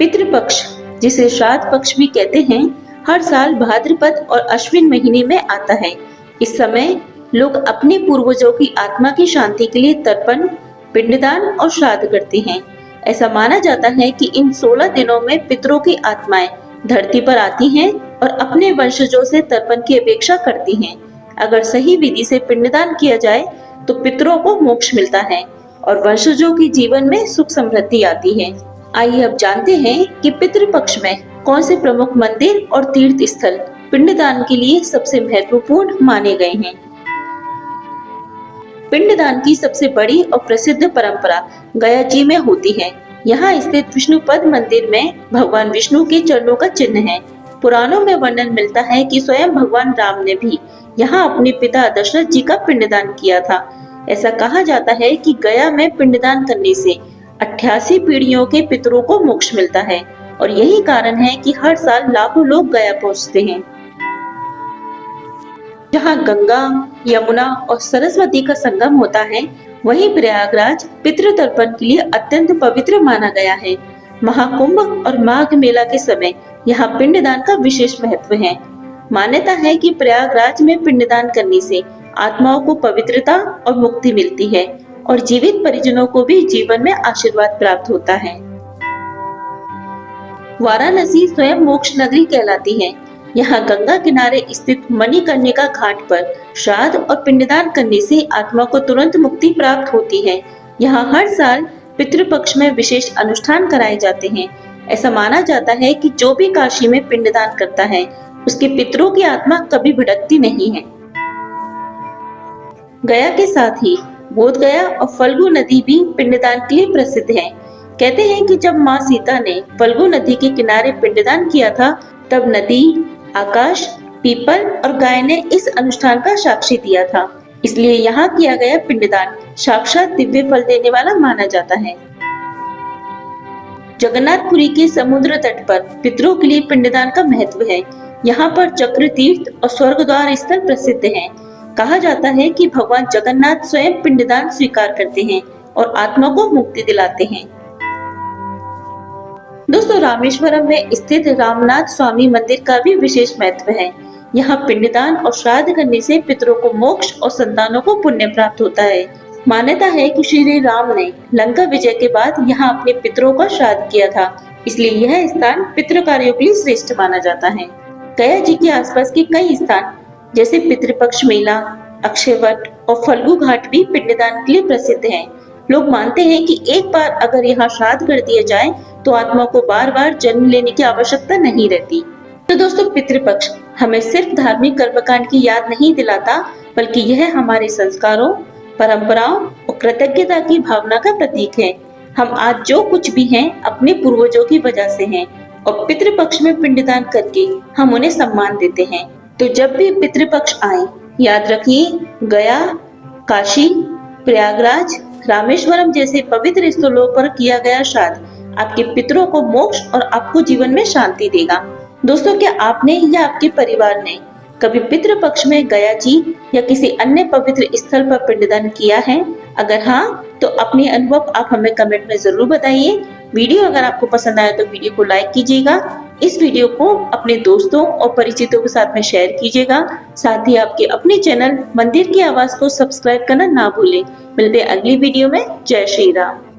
पितृपक्ष, जिसे श्राद्ध पक्ष भी कहते हैं, हर साल भाद्रपद और अश्विन महीने में आता है। इस समय लोग अपने पूर्वजों की आत्मा की शांति के लिए तर्पण, पिंडदान और श्राद्ध करते हैं। ऐसा माना जाता है कि इन 16 दिनों में पितरों की आत्माएं धरती पर आती हैं और अपने वंशजों से तर्पण की अपेक्षा करती हैं। अगर सही विधि से पिंडदान किया जाए तो पितरों को मोक्ष मिलता है और वंशजों की जीवन में सुख समृद्धि आती है। आइए अब जानते हैं कि पितृपक्ष में कौन से प्रमुख मंदिर और तीर्थ स्थल पिंडदान के लिए सबसे महत्वपूर्ण माने गए हैं। पिंडदान की सबसे बड़ी और प्रसिद्ध परंपरा गया जी में होती है। यहाँ स्थित विष्णुपद मंदिर में भगवान विष्णु के चरणों का चिन्ह है। पुराणों में वर्णन मिलता है कि स्वयं भगवान राम ने भी यहाँ अपने पिता दशरथ जी का पिंडदान किया था। ऐसा कहा जाता है कि गया में पिंडदान करने से 88 पीढ़ियों के पितरों को मोक्ष मिलता है और यही कारण है कि हर साल लाखों लोग गया पहुँचते हैं। जहाँ गंगा, यमुना और सरस्वती का संगम होता है, वहीं प्रयागराज पितृतर्पण के लिए अत्यंत पवित्र माना गया है। महाकुंभ और माघ मेला के समय यहाँ पिंडदान का विशेष महत्व है। मान्यता है कि प्रयागराज में पिंडदान करने से आत्माओं को पवित्रता और मुक्ति मिलती है और जीवित परिजनों को भी जीवन में आशीर्वाद प्राप्त होता है। वाराणसी स्वयं मोक्ष नगरी कहलाती है। यहाँ गंगा किनारे स्थित मणिकर्णिका घाट पर श्राद्ध और पिंडदान करने से आत्मा को तुरंत मुक्ति प्राप्त होती है। यहाँ हर साल पितृपक्ष में विशेष अनुष्ठान कराए जाते हैं। ऐसा माना जाता है कि जो भी काशी में पिंडदान करता है, उसके पितरों की आत्मा कभी भटकती नहीं है। गया के साथ ही बोधगया और फल्गु नदी भी पिंडदान के लिए प्रसिद्ध है। कहते हैं कि जब माँ सीता ने फल्गु नदी के किनारे पिंडदान किया था, तब नदी, आकाश, पीपल और गाय ने इस अनुष्ठान का साक्षी दिया था। इसलिए यहाँ किया गया पिंडदान साक्षात दिव्य फल देने वाला माना जाता है। जगन्नाथपुरी के समुद्र तट पर पितरों के लिए पिंडदान का महत्व है। यहाँ पर चक्र तीर्थ और स्वर्ग द्वार स्थल प्रसिद्ध हैं। कहा जाता है कि भगवान जगन्नाथ स्वयं पिंडदान स्वीकार करते हैं और आत्मा को मुक्ति दिलाते हैं। दोस्तों, रामेश्वरम में स्थित रामनाथ स्वामी मंदिर का भी विशेष महत्व है। यहाँ पिंडदान और श्राद्ध करने से पितरों को मोक्ष और संतानों को पुण्य प्राप्त होता है। मान्यता है कि श्री राम ने लंका विजय के बाद यहाँ अपने पितरों का श्राद्ध किया था, इसलिए यह स्थान पितृ कार्यों के लिए श्रेष्ठ माना जाता है। गया जी के आसपास के कई स्थान जैसे पितृपक्ष मेला, अक्षयवट और फल्गु घाट भी पिंडदान के लिए प्रसिद्ध हैं। लोग मानते हैं कि एक बार अगर यहाँ श्राद्ध कर दिया जाए तो आत्मा को बार बार जन्म लेने की आवश्यकता नहीं रहती। तो दोस्तों, पितृपक्ष हमें सिर्फ धार्मिक कर्मकांड की याद नहीं दिलाता, बल्कि यह हमारे संस्कारों, परंपराओं और कृतज्ञता की भावना का प्रतीक है। हम आज जो कुछ भी हैं अपने पूर्वजों की वजह से हैं और पितृपक्ष में पिंडदान करके हम उन्हें सम्मान देते हैं। तो जब भी पितृपक्ष आए, याद रखिए, गया, काशी, प्रयागराज, रामेश्वरम जैसे पवित्र स्थलों पर किया गया श्राद्ध आपके पितरों को मोक्ष और आपको जीवन में शांति देगा। दोस्तों, क्या आपने या आपके परिवार ने कभी पितृपक्ष में गया जी या किसी अन्य पवित्र स्थल पर पिंडदान किया है? अगर हाँ, तो अपने अनुभव आप हमें कमेंट में जरूर बताइए। वीडियो अगर आपको पसंद आया तो वीडियो को लाइक कीजिएगा। इस वीडियो को अपने दोस्तों और परिचितों के साथ में शेयर कीजिएगा। साथ ही आपके अपने चैनल मंदिर की आवाज को सब्सक्राइब करना ना भूलें। मिलते हैं अगली वीडियो में। जय श्री राम।